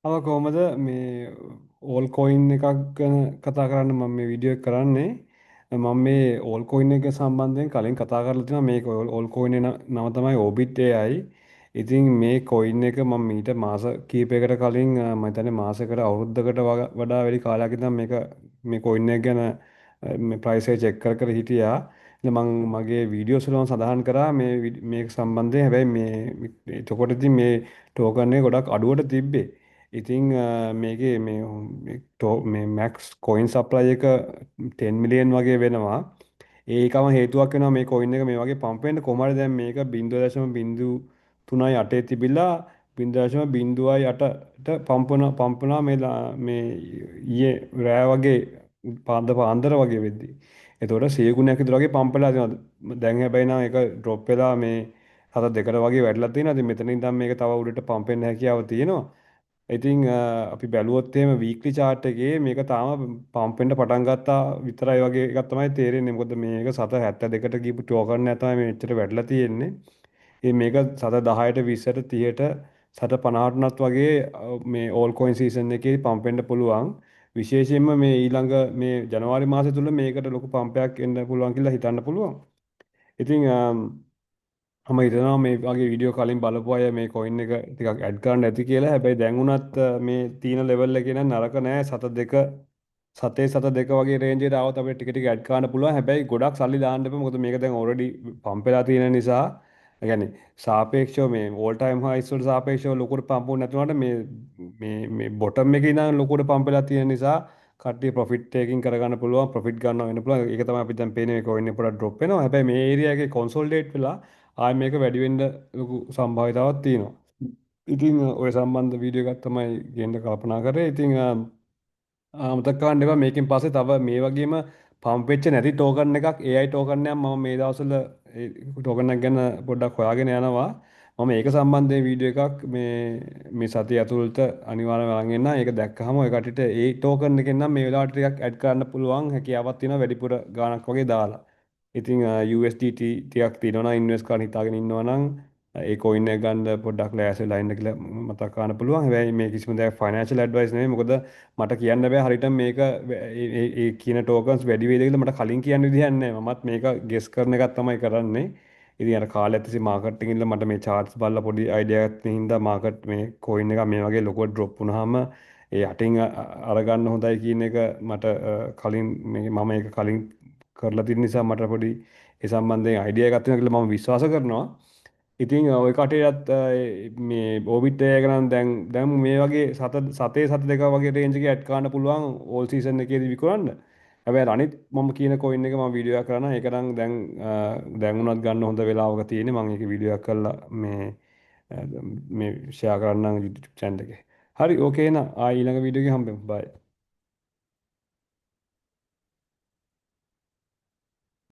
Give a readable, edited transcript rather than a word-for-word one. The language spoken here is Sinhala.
අව කොහමද මේ ඕල් කොයින් එකක් ගැන කතා කරන්න මම මේ වීඩියෝ එක කරන්නේ. මම මේ ඕල් කොයින් එක සම්බන්ධයෙන් කලින් කතා කරලා තියෙනවා. මේක ඕල් කොයින් නම තමයි Orbit AI. ඉතින් මේ කොයින් එක මම මීට මාස කීපයකට කලින් මම හිතන්නේ මාසයකට අවුරුද්දකට වඩා වැඩි කාලයක් ඉඳන් මේ කොයින් එක ගැන මේ ප්‍රයිස් එක චෙක් කර කර හිටියා. ඉතින් මම මගේ වීඩියෝස් වල සඳහන් කරා මේක සම්බන්ධයෙන්. හැබැයි මේ එතකොට ඉතින් මේ ටෝකන් එක ගොඩක් අඩුවට තිබ්බේ. ඉතින් මේ මැක්ස් කොයින් සප්ලයි එක 10 මිලියන් වගේ වෙනවා. ඒකම හේතුවක් වෙනවා මේ කොයින් එක මේ වගේ පම්ප් වෙන්න. කොහොම හරි දැන් මේක 0.03 තිබිලා 0.08ට පම්පනවා මේ ඊයේ රෑ වගේ පාන්දර වගේ වෙද්දි. එතකොට 100 ගුණයක් විතර වගේ පම්ප් වෙලා තියෙනවා. දැන් හැබැයි නම් ඒක ඩ්‍රොප් වෙලා මේ හත දෙකට වගේ වැඩිලා තියෙනවා. ඉතින් මෙතන ඉඳන් මේක තව උඩට පම්ප් වෙන්න හැකියාව තියෙනවා. ඉතින් අපි බැලුවොත් එහෙම වීක්ලි chart එකේ මේක තාම පම්ප් වෙන්න පටන් ගත්තා විතරයි වගේ එකක් තමයි තේරෙන්නේ. මොකද මේක සත 72ට ගිහපු ටෝකන් එක තමයි මෙච්චර වැඩිලා තියෙන්නේ. ඉතින් මේක සත 10ට 20ට 30ට සත 50ටත් වගේ මේ ඕල් කොයින් සීසන් එකේ පම්ප් වෙන්න පුළුවන්. විශේෂයෙන්ම මේ ඊළඟ මේ ජනවාරි මාසය තුල මේකට ලොකු පම්පයක් එන්න පුළුවන් කියලා හිතන්න පුළුවන්. ඉතින් මම හිතනවා මේ වගේ වීඩියෝ කලින් බලපු අය මේ කොයින් එක ටිකක් ඇඩ් කරන්න ඇති කියලා. හැබැයි දැන් උනත් මේ තීන ලෙවල් එකේ නම් නරක නෑ. සතේ දෙක වගේ රේන්ජ් එකට ආවොත් අපිට ටික ටික ඇඩ් කරන්න පුළුවන්. හැබැයි ගොඩක් සල්ලි දාන්න එපා. මොකද මේක දැන් ඔල්රෙඩි පම්ප් වෙලා තියෙන නිසා. ඒ කියන්නේ සාපේක්ෂව මේ ඕල් ටයිම් හයිස් වලට සාපේක්ෂව ලොකුට පම්ප් වුනේ නැතුනට මේ බොටම් එකේ ඉඳන් ලොකුට පම්ප් වෙලා තියෙන නිසා කට්ටිය ප්‍රොෆිට් ටේකින් කරගන්න පුළුවන්, ප්‍රොෆිට් ගන්නවා වෙන්න පුළුවන්. ඒක තමයි අපි දැන් පේන්නේ මේ කොයින් එක පොඩක් ඩ්‍රොප් වෙනවා. හැබැයි මේ ඒරියා එකේ කොන්සෝලිඩේට් වෙලා ආය මේක වැඩි වෙන්න ලොකු සම්භාවිතාවක් තියෙනවා. ඉතින් ඔය සම්බන්ධ වීඩියෝ එකක් තමයි ගේන්න කල්පනා කරේ. ඉතින් අමතක කරන්න එපා මේකෙන් පස්සේ තව මේ වගේම පම්ප් වෙච්ච නැති ටෝකන් එකක් AI ටෝකන් එකක් මම මේ දවස්වල ඒ ටෝකන් එක ගැන පොඩ්ඩක් හොයාගෙන යනවා. මම ඒක සම්බන්ධයෙන් වීඩියෝ එකක් මේ සතිය ඇතුළත අනිවාර්යයෙන්ම අරන් එන්න. ඒක දැක්කහම ඔය කට්ටියට ඒ ටෝකන් එකෙන් නම් මේ වෙලාවට ටිකක් ඇඩ් කරන්න පුළුවන් හැකියාවක් තියෙනවා වැඩිපුර ගාණක් වගේ දාලා. ඉතින් USDT ටිකක් තියෙනවා නම් ඉන්වෙස්ට් කරන්න හිතාගෙන ඉන්නවා නම් ඒ කොයින් එක ගන්න පොඩ්ඩක් ලෑස්ති වෙලා ඉන්න කියලා මතක් කරන්න පුළුවන්. හැබැයි මේ කිසිම දෙයක් ෆයිනෑන්ෂල් ඇඩ්වයිස් නෙවෙයි. මොකද මට කියන්න බෑ හරියට මේක ඒ කියන ටෝකන්ස් වැඩි වේද කියලා මට කලින් කියන්න විදිහක් නැහැ. මමත් මේක ගෙස් කරන එකක් තමයි කරන්නේ. ඉතින් අර කාලයක් තිස්සේ මාකට් එකකින් ඉඳලා මට මේ charts බලලා පොඩි අයිඩියා එකක් තියෙන හින්දා මාකට් මේ කොයින් එක මේ වගේ ලොකුවට ඩ්‍රොප් වුණාම ඒ යටින් අරගන්න හොඳයි කියන එක මට කලින් මම ඒක කලින් කරලා තියෙන නිසා මට පොඩි ඒ සම්බන්ධයෙන් අයිඩියා එකක් තියෙනවා කියලා මම විශ්වාස කරනවා. ඉතින් ඔය කටේටත් මේ ඕබිට් එක නම් දැන් මේ වගේ සත දෙක වගේ රේන්ජ් එකේ ඇඩ් කරන්න පුළුවන් ඕල් සීසන් එකේදී විකුණන්න. හැබැයි අනිත් මම කියන කොයින් එක මම වීඩියෝ එකක් කරනවා. ඒක නම් දැන් උනත් ගන්න හොඳ වෙලාවක තියෙන්නේ. මම ඒක වීඩියෝ එකක් කරලා මේ ෂෙයා කරන්නම් YouTube channel එකේ. හරි ඕකේ එහෙනම් ආ ඊළඟ වීඩියෝ එකේ හම්බෙමු. බයි.